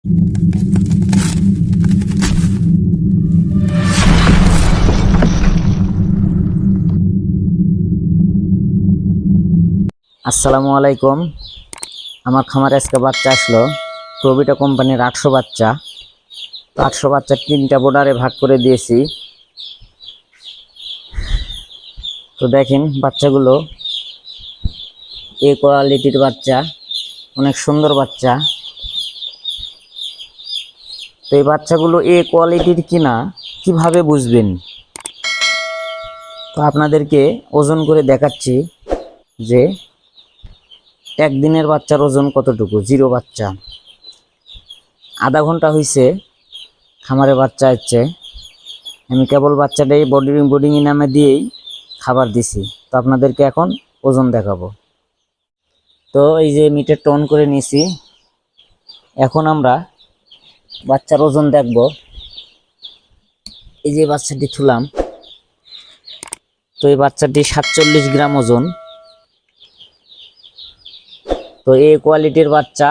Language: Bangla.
আসসালামু আলাইকুম। আমার খামারে আজকে বাচ্চা আসলো প্রবিটা কোম্পানির 800 বাচ্চা। তো 800 বাচ্চা 3টা বোর্ডারে ভাগ করে দিয়েছি। তো দেখেন বাচ্চাগুলো এ কোয়ালিটির বাচ্চা, অনেক সুন্দর বাচ্চা। তো এই বাচ্চাগুলো এ কোয়ালিটির কিনা কিভাবে বুঝবেন? তো আপনাদেরকে ওজন করে দেখাচ্ছি যে একদিনের বাচ্চার ওজন কতটুকু। জিরো বাচ্চা, আধা ঘন্টা হয়েছে খামারে বাচ্চা হচ্ছে। আমি কেবল বাচ্চাটাই বোর্ডিং নামে দিয়েই খাবার দিছি। তো আপনাদেরকে এখন ওজন দেখাবো। তো এই যে মিটার টন করে নিয়েছি, এখন আমরা বাচ্চার ওজন দেখব। এই যে বাচ্চাটি ছুলাম, তো এই বাচ্চাটি 47 গ্রাম ওজন। তো এই কোয়ালিটির বাচ্চা